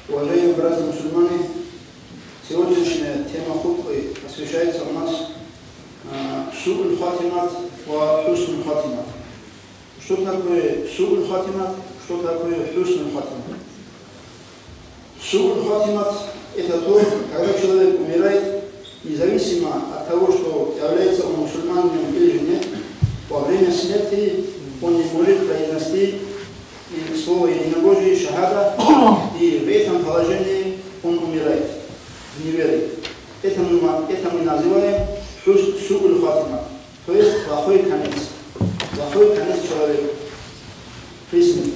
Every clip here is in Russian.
Уважаемые братья-мусульмане, сегодняшняя тема хутбы освещается у нас суль хатимат ва хуснул хатимат. Что такое суль хатимат, что такое хуснул хатимат? Суль хатимат – это то, когда человек умирает, независимо от того, что является он мусульманином или же нет, во время смерти он не может произнести слово единобожие, шахада, и в этом положении он умирает в неверии. Это мы называем суль хатима, то есть плохой конец человека при смерти.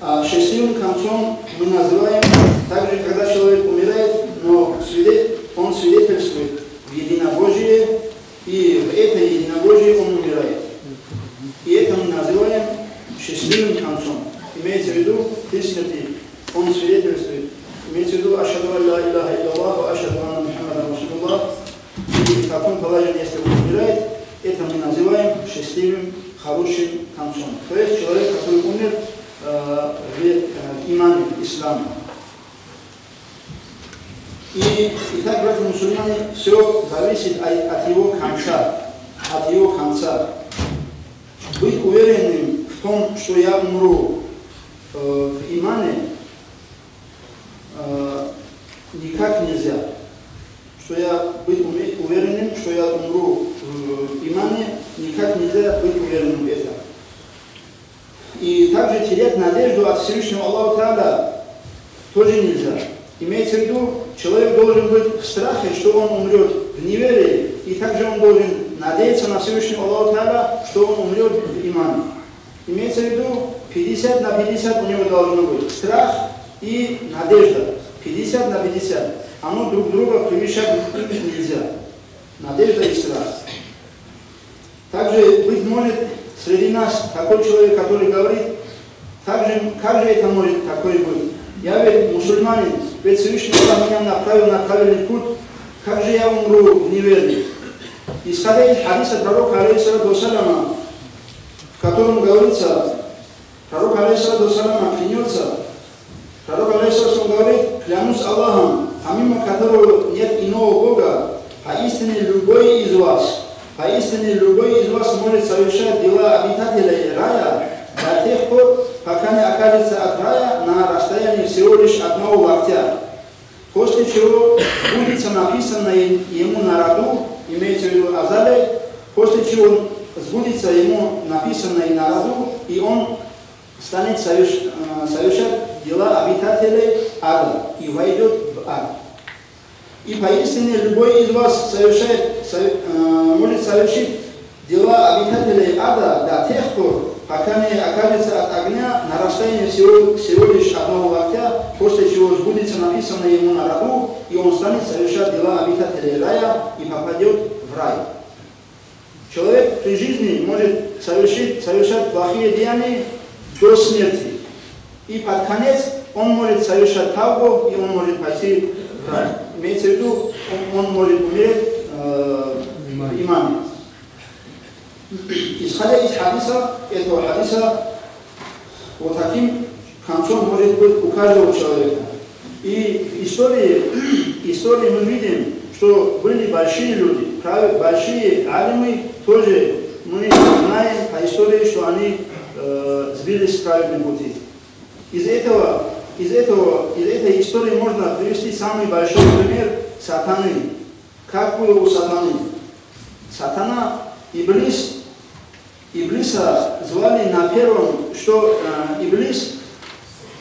А счастливым концом мы называем также, когда человек умирает, но он свидетельствует в единобожие, и в это единобожие он умирает. И это мы называем счастливым концом. Имеется в виду, при смерти он свидетельствует. Имеется в виду, ашхаду ан ла илляха илляллах ва ашхаду анна Мухаммадан расулуллах. И в таком положении, если он умирает, это мы называем счастливым, хорошим концом. То есть человек, который умер в имане, в исламе. Итак, братья мусульмане, все зависит от его конца. Быть уверенным в том, что я умру в имане, никак нельзя. Быть уверенным, что я умру в имане, никак нельзя быть уверенным в этом. И также терять надежду от Всевышнего Аллаха Та'аля тоже нельзя. Имеется в виду, человек должен быть в страхе, что он умрет в неверии, и также он должен надеяться на Всевышнего Аллаха Та'аля, что он умрет в имане. Имеется в виду, 50 на 50 у него должно быть. Страх и надежда. 50 на 50. Оно друг друга превышать нельзя. Надежда и страх. Также, быть может, среди нас такой человек, который говорит, как же это может такое быть? Я ведь мусульманин, ведь Всевышний Аллах меня направил на правильный путь, как же я умру в неверии? Исходя из хадиса пророка алейхиссалату вассаляма, в котором говорится, пророк алейхиссалату вассаляма клянется, пророк алейхиссалату говорит, клянусь Аллахом, помимо которого нет иного Бога, поистине любой из вас может совершать дела обитателей рая до тех пор, пока не окажется от рая на расстоянии всего лишь одного локтя. После чего будет написано ему на роду, имеется в виду азале, после чего сбудется ему написано и на роду, и он станет совершать дела обитателей ада и войдет в ад. И поистине любой из вас может совершить дела обитателей ада до тех пор, пока не окажется от огня на расстоянии всего лишь одного локтя, после чего сбудется написано ему на роду, и он станет совершать дела обитателей рая и попадет в рай. Человек при жизни может совершать плохие деяния до смерти. И под конец он может совершать тавбу, и он может пойти в рай. Имеется в виду, он может умереть в имане. Исходя из этого хадиса, вот таким концом может быть у каждого человека. И в истории мы видим, что были большие люди, большие алимы, тоже мы знаем по истории, что они сбились с правильного пути. Из этой истории можно привести самый большой пример сатаны. Как было у сатаны? Сатана, Иблиса звали на первом, что Иблис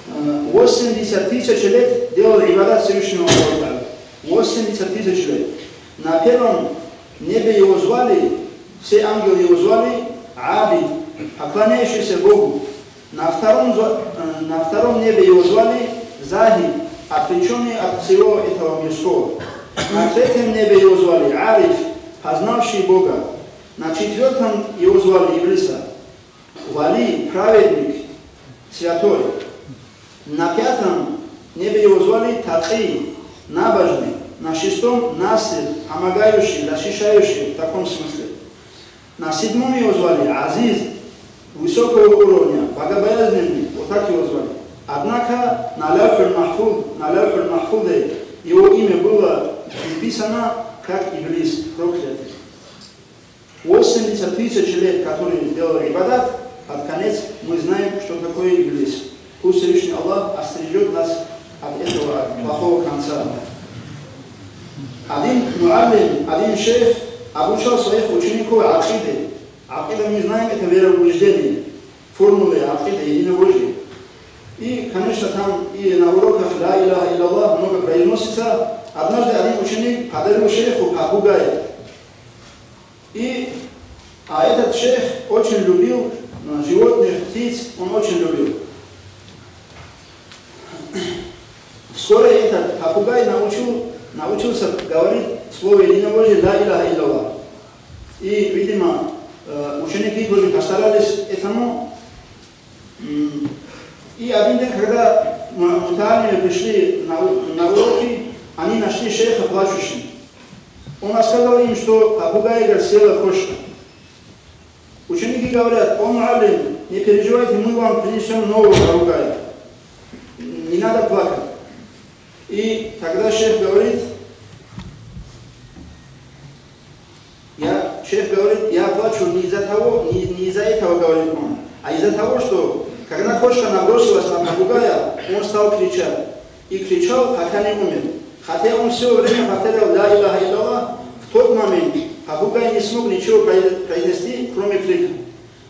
80 тысяч лет делал ибадат Всевышнего Аллаха. 80 тысяч лет. На первом небе его звали, все ангелы его звали Абид, поклоняющийся Богу. На втором небе его звали Захид, отвлеченный от всего этого мирского. На третьем небе его звали Ариф, познавший Бога. На четвертом его звали Иблиса, Вали, праведник, святой. На пятом небе его звали Таци, набожный. На шестом Насир, помогающий, защищающий, в таком смысле. На седьмом его звали Азиз, высокого уровня, богобоязненный, вот так его звали. Однако на Лауф аль-Махфузе его имя было написано как Иблис, проклятый. 80 тысяч лет, которые сделали ибадат, под конец мы знаем, что такое Иблис. Пусть Всевышний Аллах остережет нас от этого плохого конца. Один муаллим, один шейх обучал своих учеников акиде. Акида, мы знаем, это вероубеждение, формулы акиды, единобожия. И, конечно, там и на уроках «Ла иляха илляллах» много произносится. Однажды один ученик подарил шейху попугая. А этот шейх очень любил животных, птиц, он очень любил. Вскоре этот попугай научился говорить слово единобожие «Ла иляха илляллах». И, видимо, ученики тоже постарались этому. И один день, когда муталимы пришли на уроки, они нашли шейха плачущим. Он рассказал им, что попугая съела кошка. Ученики говорят: о муаллим, не переживайте, мы вам принесем нового попугая. Не надо плакать. И тогда шейх говорит, я плачу не из-за этого, говорит он, а из-за того, что когда кошка набросилась на попугая, он стал кричать. И кричал, пока не умер. Хотя он все время повторял «Ла иляха илляллах», в тот момент попугай не смог ничего произнести, кроме крика.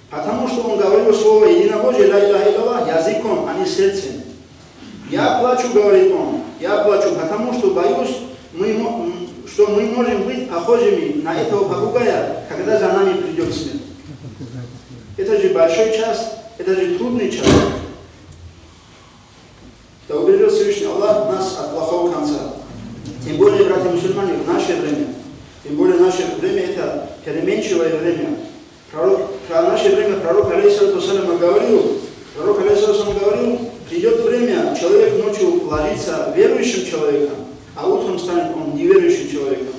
Потому что он говорил слово единобожие «Ла иляха илляллах» языком, а не сердцем. Я плачу, говорит он, я плачу, потому что боюсь, что мы можем быть похожими на этого попугая, когда за нами придет смерть. Это же большой час, это же трудный час. Да убережет Всевышний Аллах нас от плохого конца. Тем более, братья мусульмане, в наше время. Тем более, наше время это переменчивое время. Про наше время пророк алейхиссалату вассалям говорил, придет время, человек ночью ложится верующим человеком, а утром станет он неверующим человеком.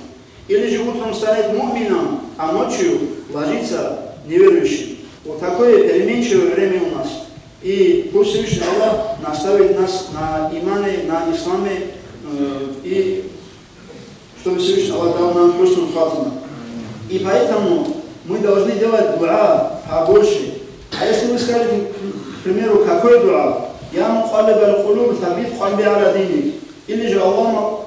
Или же утром станет мумином, а ночью ложится неверующим. Вот такое переменчивое время у нас. И пусть Всевышний Аллах наставит нас на имане, на исламе, и чтобы Всевышний Аллах дал нам хусну хатима. И поэтому мы должны делать дуа побольше. А если вы скажете, к примеру, какой дуа? Я мухалиб аль-кулуб, табит хальби аля дини. Или же Аллаху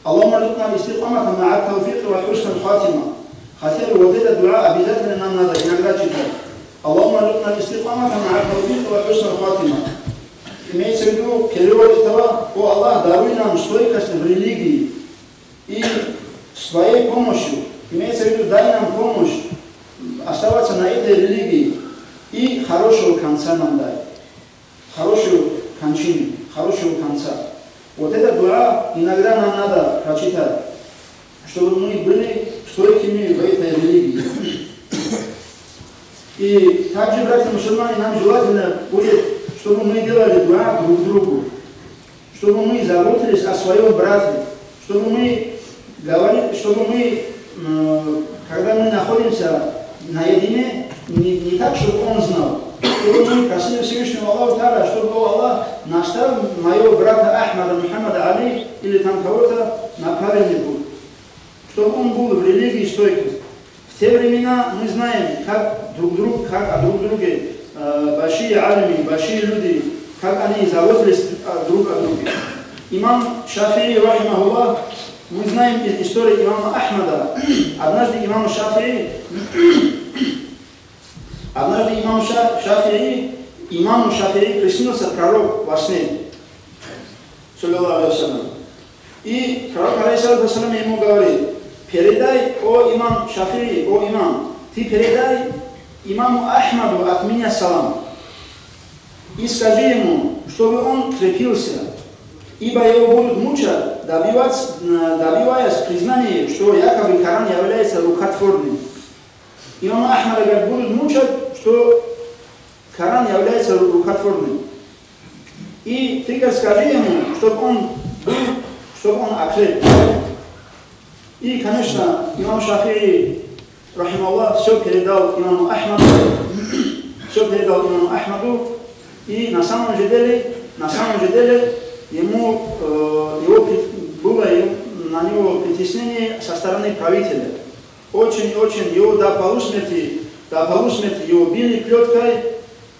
рзукна истиқамата ма'ат тавфиқ ва хусну хатима. Хотя вот этот дуа обязательно нам надо иногда читать. Аллаху рзукна истиқамата ма'ат тавфиқ ва хусну хатима. Имеется в виду перевод этого: о Аллах, даруй нам стойкость в религии и своей помощью. Имеется в виду, дай нам помощь оставаться на этой религии и хорошего конца нам дай. Хорошую кончину, хорошего конца. Вот это дуа иногда нам надо прочитать, чтобы мы были стойкими в этой религии. И также, братья мусульмане, нам желательно будет, чтобы мы делали дуа друг другу, чтобы мы заботились о своем брате, чтобы мы говорили, чтобы мы, когда мы находимся наедине, не так, чтобы он знал, чтобы мы просили Всевышнего Аллаха Та'аля, чтобы Аллах наставил моего брата Ахмада, Мухаммада Али или там кого-то на правильный путь, чтобы он был в религии стойкий. В те времена мы знаем, как о друг друге большие алими, большие люди, как они заботились друг о друге. Имам Шафии, рахимахуллах, мы знаем из истории имама Ахмада. Однажды имам Шафии приснился пророк во сне. И пророк алейхиссалам ему говорит: передай, о имам Шафии, о имам, ты передай имаму Ахмаду от меня салам. И скажи ему, чтобы он крепился, ибо его будут мучать, добиваясь признания, что якобы Коран является рукотворным. Имам Ахмад говорит, будут мучать, что Коран является рукотворным. И ты скажи ему, чтобы он окреп. И, конечно, имам Шафии, рахималлах, все передал имаму Ахмаду. И на самом же деле было на него притеснение со стороны правителя. Очень его до полусмерти его били плеткой,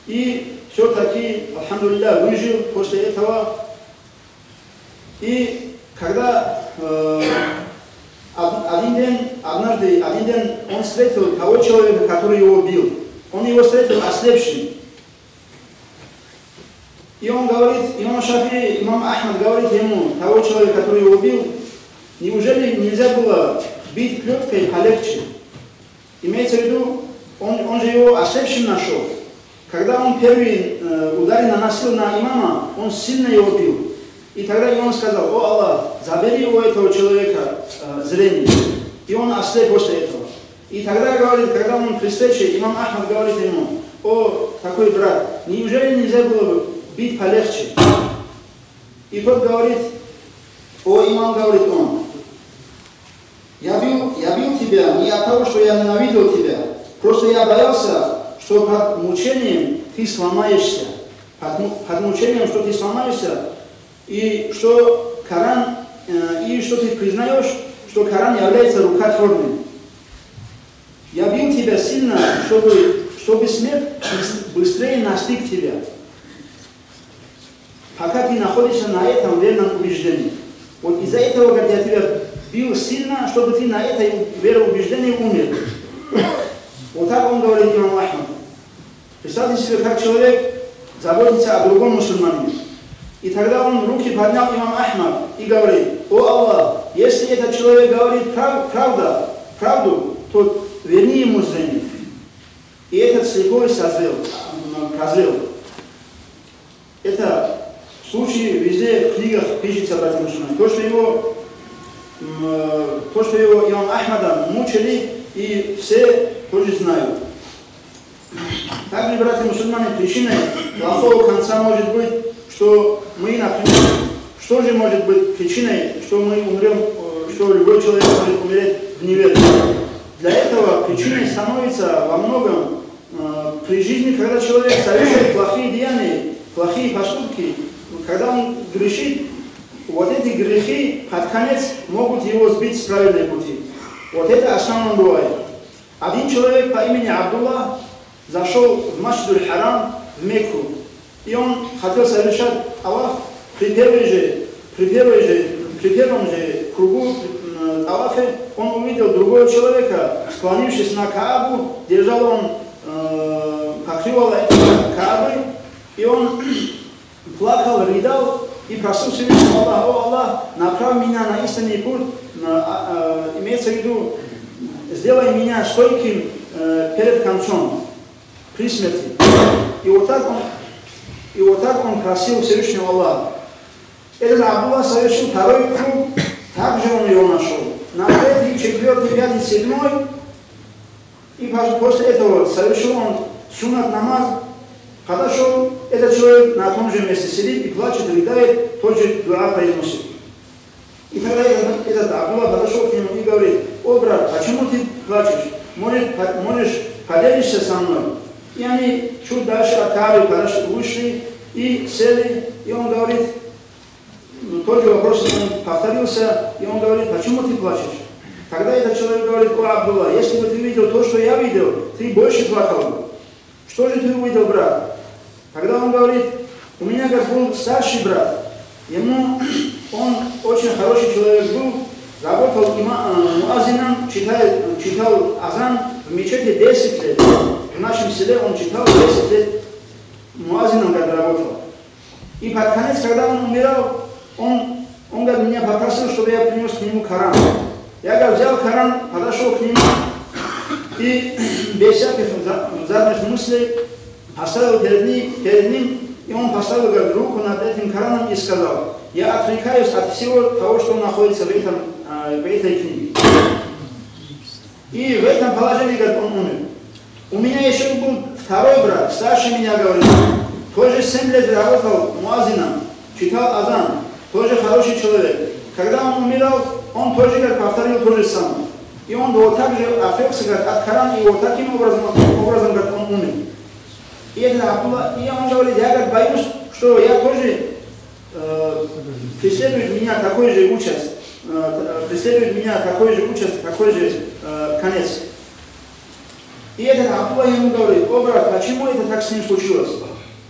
и все-таки, алхамдулилля, выжил после этого. И когда один день он встретил того человека, который его бил. Он его встретил ослепшим. И он говорит, имам Шафии, имам Ахмад говорит ему, того человека, который его бил, неужели нельзя было бить плеткой полегче? Имеется в виду, он же его ослепшим нашел. Когда он первый удар наносил на имама, он сильно его бил. И тогда имам сказал: о Аллах, забери у этого человека зрение. И он ослеп после этого. И тогда говорит, когда он при встрече, имам Ахмад говорит ему: о, такой брат, неужели нельзя было бить полегче? И тот говорит: о, имам, говорит он, я бил тебя не от того, что я ненавидел тебя, просто я боялся, что под мучением ты сломаешься. Под мучением, что ты сломаешься, и что Коран, и что ты признаешь, что Коран является рукотворным. Я бил тебя сильно, чтобы смерть быстрее настиг тебя, пока ты находишься на этом верном убеждении. Вот из-за этого, говорит, я тебя бил сильно, чтобы ты на этой вероубеждении умер. Вот так он говорит имам Ахмад. Представьте себе, как человек заботится о другом мусульманине. И тогда он руки поднял, имам Ахмад, и говорит: о Аллах, если этот человек говорит правду, то верни ему зрение. И этот слепой прозрел. Это случай везде в книгах пишется, братья мусульмане. То, что его имам Ахмада мучили, и все тоже знают. Также, братья мусульмане, причиной плохого конца может быть, что мы, например, что же может быть причиной, что мы умрем, что любой человек может умереть в неверии? Для этого причиной становится во многом при жизни, когда человек совершает плохие деяния, плохие поступки, когда он грешит, вот эти грехи под конец могут его сбить с правильной пути. Вот это основном бывает. Один человек по имени Абдулла зашел в Масджид аль-Харам, в Мекку, и он хотел совершать аваф при первом же кругу авафе. Он увидел другого человека, склонившись на Каабу, держал он покрывало Каабы, и он плакал, рыдал и просил Всевышнего Аллаха: о Аллах, направь меня на истинный путь, имеется в виду, сделай меня стойким перед концом, при смерти. И вот так он просил Всевышнего Аллаха. Этот Абдулла совершил второй круг, также он его нашел. На третий, четвертый, пятый, седьмой. И после этого совершил он суннат намаз. Подошел, этот человек на том же месте сидит и плачет, рыдает, тот же дуа произносит. И тогда этот Абдулла подошел к нему и говорит: о брат, почему ты плачешь? Можешь поделишься со мной? И они чуть дальше от Каабы вышли и сели, и он говорит, тот же вопрос повторился, и он говорит: почему ты плачешь? Тогда этот человек говорит: о Абдулла, если бы ты видел то, что я видел, ты больше плакал бы. Что же ты увидел, брат? Тогда он говорит: у меня был старший брат, он очень хороший человек был, работал муазином, читал азан в мечети 10 лет. В нашем селе он читал 10 лет, муазином работал. И под конец, когда он умирал, он говорит, меня попросил, чтобы я принес к нему Коран. Я взял Коран, подошел к нему и без всяких задних мыслей поставил перед ним, и он поставил руку над этим Кораном и сказал: я отрекаюсь от всего того, что находится в этой книге. И в этом положении, говорит, он умер. У меня еще был второй брат, старше меня, говорит, тоже 7 лет работал муазином, читал азан, тоже хороший человек. Когда он умирал, он тоже, говорит, повторил то же самое. И он вот так же отрекся, говорит, от Корана, и вот таким образом, говорит, он умер. И это Абдулла, и он говорит: я, говорит, боюсь, что я тоже преследует меня такой же участь, такой же конец. И этот Абдулла ему говорит: о брат, почему это так с ним случилось?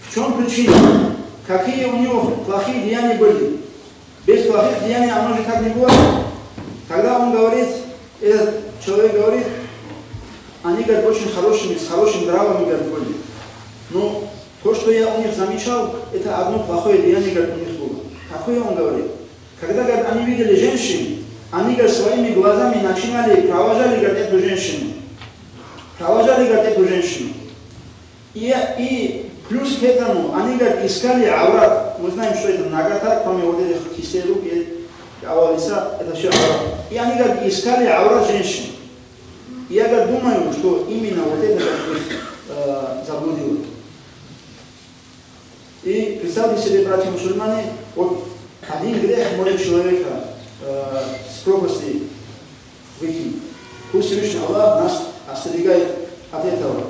В чем причина? Какие у него плохие деяния были? Без плохих деяний оно же так не было. Тогда он говорит, этот человек говорит, они, говорит, очень хорошими, с хорошими нравами, говорит, были. Но то, что я у них замечал, это одно плохое деяние, говорит, у них было. Какое он говорит? Когда, говорит, они видели женщин, они, говорит, своими глазами начинали, провожали, говорит, эту женщину. И плюс к этому, они, говорит, искали аврат. Мы знаем, что это нагота, кроме вот этих кистей рук и голова лица, это все аврат. И они, говорит, искали аврат женщин. И я, говорит, думаю, что именно вот это, говорит, их заблудило. И представьте себе, братья мусульмане, вот один грех может человека с пропасти выйти. Пусть Всевышний Аллах нас остерегает от этого.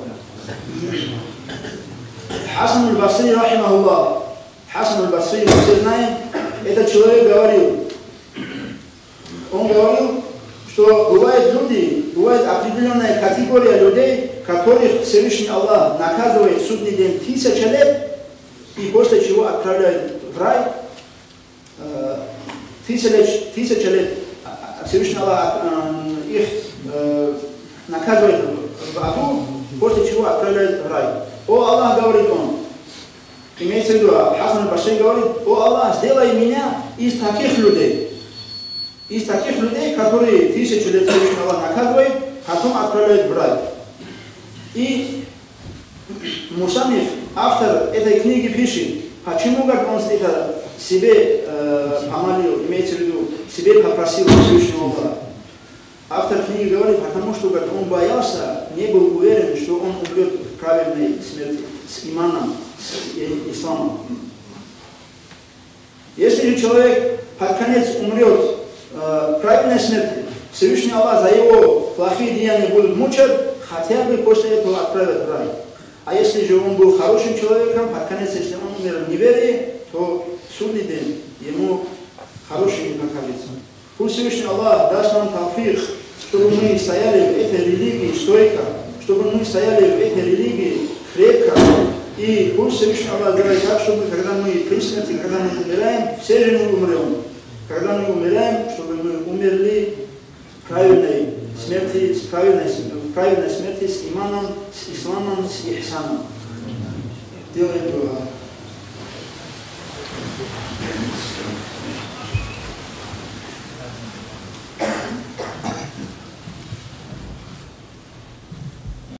Хасан аль-Басри, рахимахуллах, Хасан аль-Басри, мы все знаем, этот человек говорил, он говорил, что бывают люди, бывает определенная категория людей, которых Всевышний Аллах наказывает в судный день 1000 лет, и после чего отправляет в рай. 1000 лет Всевышний Аллах их наказывает в аду, после чего отправляет в рай. О Аллах, говорит он, имеется в виду, Хасан аль-Басри говорит: о Аллах, сделай меня из таких людей, которые 1000 лет Всевышний Аллах наказывает, потом отправляет в рай. И Мусаниф, автор этой книги, пишет, почему, как он это себе помолил, имеется в виду, себе попросил Всевышнего Аллаха. Автор книги говорит, потому что, как он боялся, не был уверен, что он умрет в правильной смерти, с иманом, с исламом. Если же человек под конец умрет в правильной смерти, Всевышний Аллах за его плохие деяния будет мучать, хотя бы после этого отправят в рай. А если же он был хорошим человеком, под конец, если он умер в неверии, то в судный день ему хороший не покажется. Пусть Всевышний Аллах даст нам тавфик, чтобы мы стояли в этой религии стойко, чтобы мы стояли в этой религии крепко. И пусть Всевышний Аллах делает так, чтобы когда мы при смерти, когда мы умираем, все же мы умрем. Когда мы умираем, чтобы мы умерли в правильной смерти, в правильной смерти с иманом, с исламом, с ихсаном. Делаем дуа.